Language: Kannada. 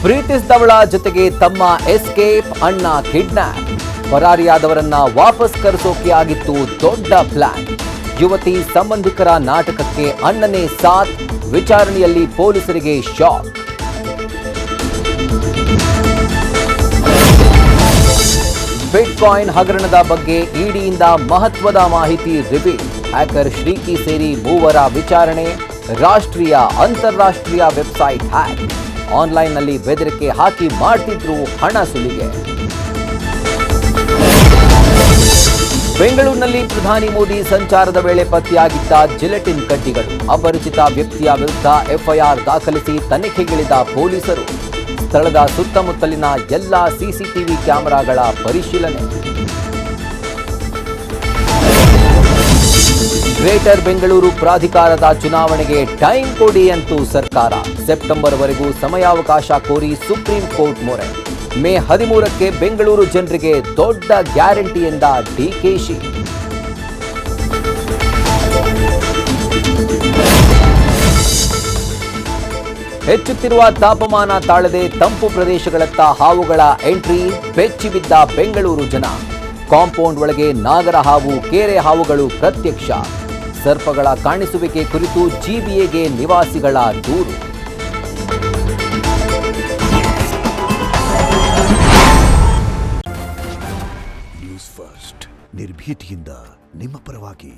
ಪ್ರೀತಿಸಿದವಳ ಜೊತೆಗೆ ತಮ್ಮ ಎಸ್ಕೇಪ್, ಅಣ್ಣ ಕಿಡ್ನಾಪ್. ಪರಾರಿಯಾದವರನ್ನ ವಾಪಸ್ ಕರೆಸೋಕೆ ಆಗಿತ್ತು ದೊಡ್ಡ ಪ್ಲಾನ್. ಯುವತಿ ಸಂಬಂಧಿಕರ ನಾಟಕಕ್ಕೆ ಅಣ್ಣನೇ ಸಾಥ್. ವಿಚಾರಣೆಯಲ್ಲಿ ಪೊಲೀಸರಿಗೆ ಶಾಕ್. ಬಿಟ್ಕಾಯಿನ್ ಹಗರಣದ ಬಗ್ಗೆ ಇಡಿಯಿಂದ ಮಹತ್ವದ ಮಾಹಿತಿ ರಿವೀಲ್. ಹ್ಯಾಕರ್ ಶ್ರೀಕಿ ಸೇರಿ ಮೂವರ ವಿಚಾರಣೆ. ರಾಷ್ಟ್ರೀಯ ಅಂತಾರಾಷ್ಟ್ರೀಯ ವೆಬ್ಸೈಟ್ ಹ್ಯಾಕ್. ಆನ್ಲೈನ್ನಲ್ಲಿ ಬೆದರಿಕೆ ಹಾಕಿ ಮಾಡ್ತಿದ್ರು ಹಣ ಸುಲಿಗೆ. ಬೆಂಗಳೂರಿನಲ್ಲಿ ಪ್ರಧಾನಿ ಮೋದಿ ಸಂಚಾರದ ವೇಳೆ ಪತ್ತೆಯಾಗಿದ್ದ ಜಿಲೆಟಿನ್ ಕಡ್ಡಿಗಳು. ಅಪರಿಚಿತ ವ್ಯಕ್ತಿಯ ವಿರುದ್ಧ ಎಫ್ಐಆರ್ ದಾಖಲಿಸಿ ತನಿಖೆಗಿಳಿದ ಪೊಲೀಸರು. ಸ್ಥಳದ ಸುತ್ತಮುತ್ತಲಿನ ಎಲ್ಲಾ ಸಿಸಿಟಿವಿ ಕ್ಯಾಮೆರಾಗಳ ಪರಿಶೀಲನೆ. ಗ್ರೇಟರ್ ಬೆಂಗಳೂರು ಪ್ರಾಧಿಕಾರದ ಚುನಾವಣೆಗೆ ಟೈಮ್ ಕೊಡಿ ಅಂತೂ ಸರ್ಕಾರ. ಸೆಪ್ಟೆಂಬರ್ವರೆಗೂ ಸಮಯಾವಕಾಶ ಕೋರಿ ಸುಪ್ರೀಂ ಕೋರ್ಟ್ ಮೊರೆ. ಮೇ 13ಕ್ಕೆ ಬೆಂಗಳೂರು ಜನರಿಗೆ ದೊಡ್ಡ ಗ್ಯಾರಂಟಿ ಎಂದ ಡಿಕೆಶಿ. ಹೆಚ್ಚುತ್ತಿರುವ ತಾಪಮಾನ ತಾಳದೆ ತಂಪು ಪ್ರದೇಶಗಳತ್ತ ಹಾವುಗಳ ಎಂಟ್ರಿ. ಬೆಚ್ಚಿಬಿದ್ದ ಬೆಂಗಳೂರು ಜನ. ಕಾಂಪೌಂಡ್ ಒಳಗೆ ನಾಗರ ಹಾವು, ಕೇರೆ ಹಾವುಗಳು ಪ್ರತ್ಯಕ್ಷ. ಸರ್ಪಗಳ ಕಾಣಿಸುವಿಕೆ ಕುರಿತು ಜಿಬಿಎಗೆ ನಿವಾಸಿಗಳ ದೂರು. ನ್ಯೂಸ್ ಫಸ್ಟ್ ನಿರ್ಭೀತಿಯಿಂದ ನಿಮ್ಮ ಪರವಾಗಿ.